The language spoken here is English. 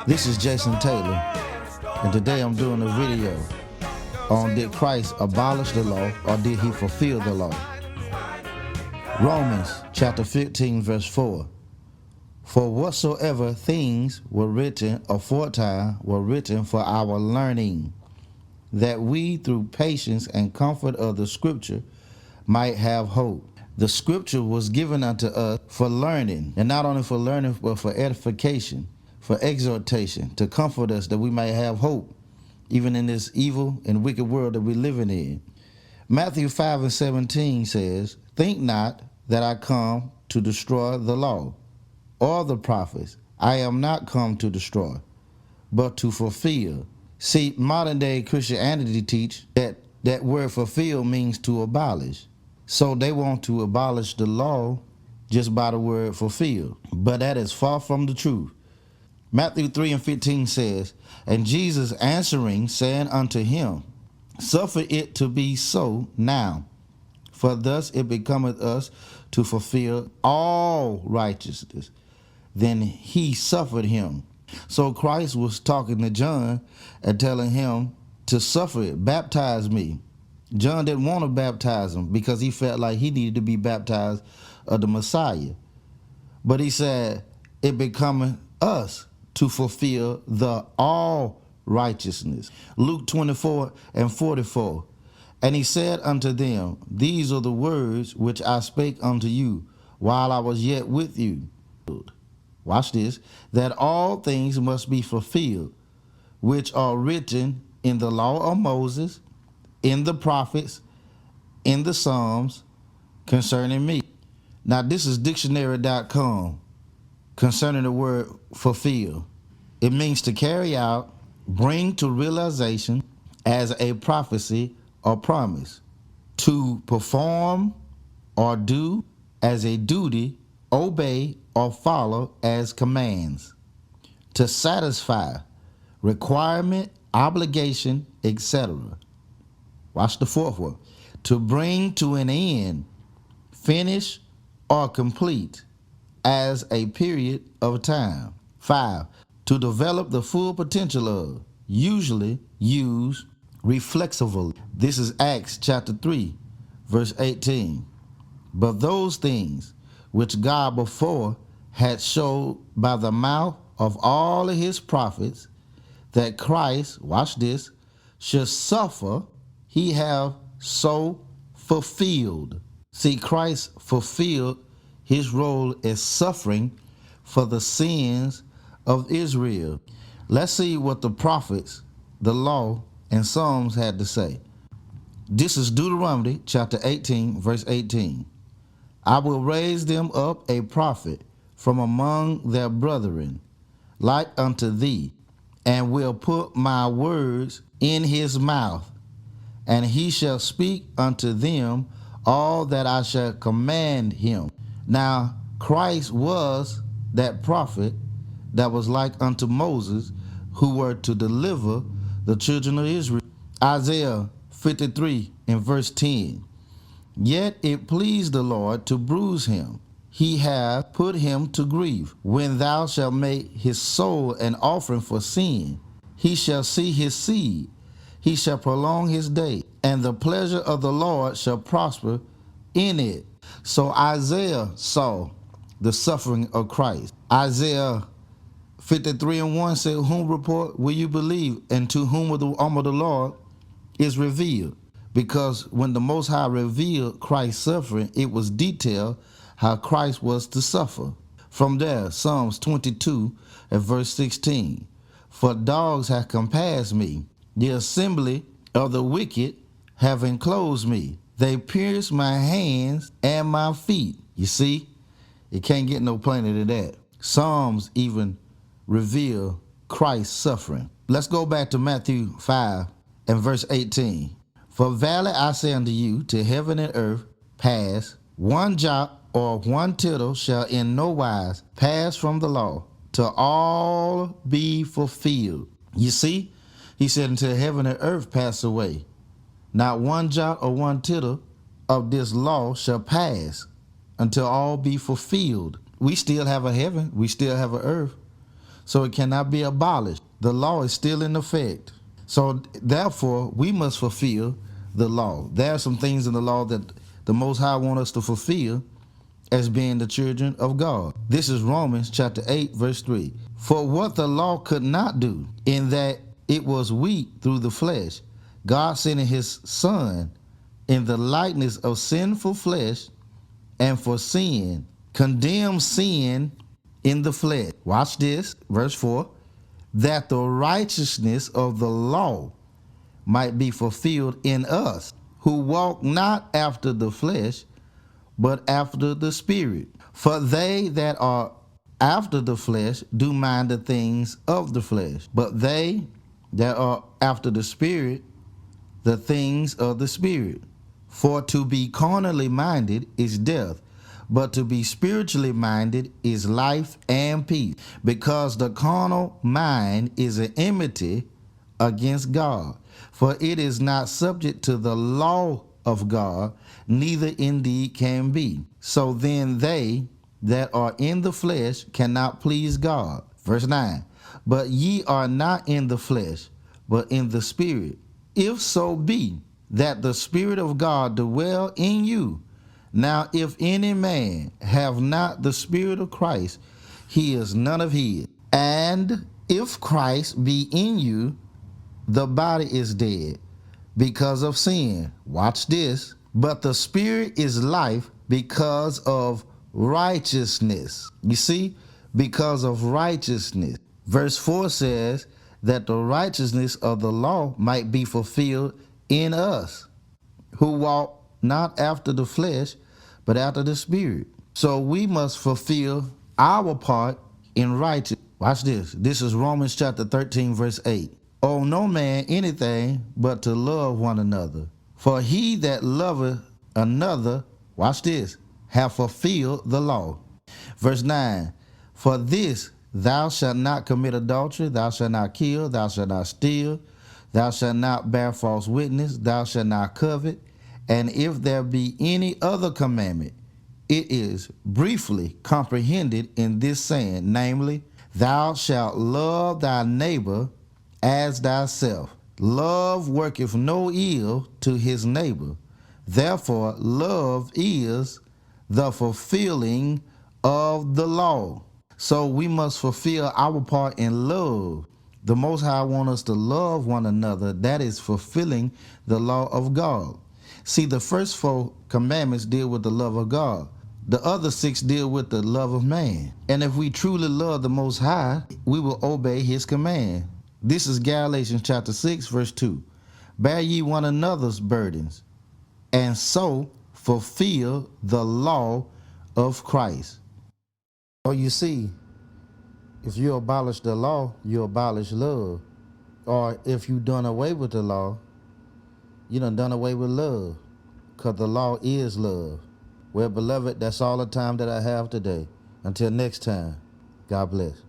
This is Jason Taylor, and today I'm doing a video on did Christ abolish the law or did he fulfill the law? Romans chapter 15 verse 4. For whatsoever things were written aforetime were written for our learning, that we through patience and comfort of the scripture might have hope. The scripture was given unto us for learning, and not only for learning, but for edification, for exhortation, to comfort us that we may have hope, even in this evil and wicked world that we're living in. Matthew 5:17 says, think not that I come to destroy the law or the prophets. I am not come to destroy, but to fulfill. See, modern day Christianity teach that word fulfill means to abolish. So they want to abolish the law just by the word fulfill. But that is far from the truth. Matthew 3:15 says, and Jesus answering, saying unto him, suffer it to be so now, for thus it becometh us to fulfill all righteousness. Then he suffered him. So Christ was talking to John and telling him to suffer it, baptize me. John didn't want to baptize him because he felt like he needed to be baptized of the Messiah. But he said, it becometh us to fulfill the all righteousness. Luke 24:44. And he said unto them, these are the words which I spake unto you while I was yet with you. Watch this. That all things must be fulfilled, which are written in the law of Moses, in the prophets, in the Psalms, concerning me. Now this is dictionary.com concerning the word fulfill. It means to carry out, bring to realization as a prophecy or promise, to perform or do as a duty, obey or follow as commands, to satisfy, requirement, obligation, etc. Watch the fourth one. To bring to an end, finish, or complete as a period of time. 5. To develop the full potential of, usually used reflexively. This is Acts chapter 3, verse 18. But those things which God before had showed by the mouth of all of his prophets, that Christ, watch this, should suffer, he have so fulfilled. See, Christ fulfilled his role as suffering for the sins of Israel. Let's see what the prophets, the law, and Psalms had to say. This is Deuteronomy chapter 18, verse 18. I will raise them up a prophet from among their brethren, like unto thee, and will put my words in his mouth, and he shall speak unto them all that I shall command him. Now, Christ was that prophet that was like unto Moses, who were to deliver the children of Israel. Isaiah 53 and verse 10. Yet it pleased the Lord to bruise him. He hath put him to grief. When thou shalt make his soul an offering for sin, he shall see his seed. He shall prolong his day, and the pleasure of the Lord shall prosper in it. So Isaiah saw the suffering of Christ. Isaiah 53:1 said, whom report will you believe, and to whom the arm of the Lord is revealed? Because when the Most High revealed Christ's suffering, it was detailed how Christ was to suffer. From there, Psalms 22 and verse 16. For dogs have compassed me, the assembly of the wicked have enclosed me. They pierced my hands and my feet. You see, it can't get no plainer than that. Psalms even reveal Christ's suffering. Let's go back to Matthew 5 and verse 18. For verily I say unto you, till heaven and earth pass, one jot or one tittle shall in no wise pass from the law, till all be fulfilled. You see, he said, until heaven and earth pass away, not one jot or one tittle of this law shall pass until all be fulfilled. We still have a heaven, we still have an earth. So it cannot be abolished. The law is still in effect. So therefore, we must fulfill the law. There are some things in the law that the Most High wants us to fulfill as being the children of God. This is Romans chapter 8, verse 3. For what the law could not do, in that it was weak through the flesh, God sending his Son in the likeness of sinful flesh, and for sin, condemned sin in the flesh. Watch this, verse 4. That the righteousness of the law might be fulfilled in us, who walk not after the flesh, but after the Spirit. For they that are after the flesh do mind the things of the flesh, but they that are after the Spirit, the things of the Spirit. For to be carnally minded is death, but to be spiritually minded is life and peace. Because the carnal mind is an enmity against God, for it is not subject to the law of God, neither indeed can be. So then they that are in the flesh cannot please God. Verse 9. But ye are not in the flesh, but in the Spirit, if so be that the Spirit of God dwell in you. Now if any man have not the Spirit of Christ, he is none of his. And if Christ be in you, the body is dead because of sin. Watch this. But the Spirit is life because of righteousness. You see, because of righteousness. Verse 4 says that the righteousness of the law might be fulfilled in us, who walk not after the flesh, but after the Spirit. So we must fulfill our part in righteousness. Watch this. This is Romans chapter 13, verse 8. Owe no man anything but to love one another. For he that loveth another, watch this, have fulfilled the law. Verse 9. For this, thou shalt not commit adultery, thou shalt not kill, thou shalt not steal, thou shalt not bear false witness, thou shalt not covet. And if there be any other commandment, it is briefly comprehended in this saying, namely, thou shalt love thy neighbor as thyself. Love worketh no ill to his neighbor. Therefore, love is the fulfilling of the law. So we must fulfill our part in love. The Most High wants us to love one another. That is fulfilling the law of God. See, the first 4 commandments deal with the love of God. The other 6 deal with the love of man. And if we truly love the Most High, we will obey his command. This is Galatians chapter 6, verse 2. Bear ye one another's burdens, and so fulfill the law of Christ. So you see, if you abolish the law, you abolish love. Or if you done away with the law, you done away with love, because the law is love. Well, beloved, that's all the time that I have today. Until next time, God bless.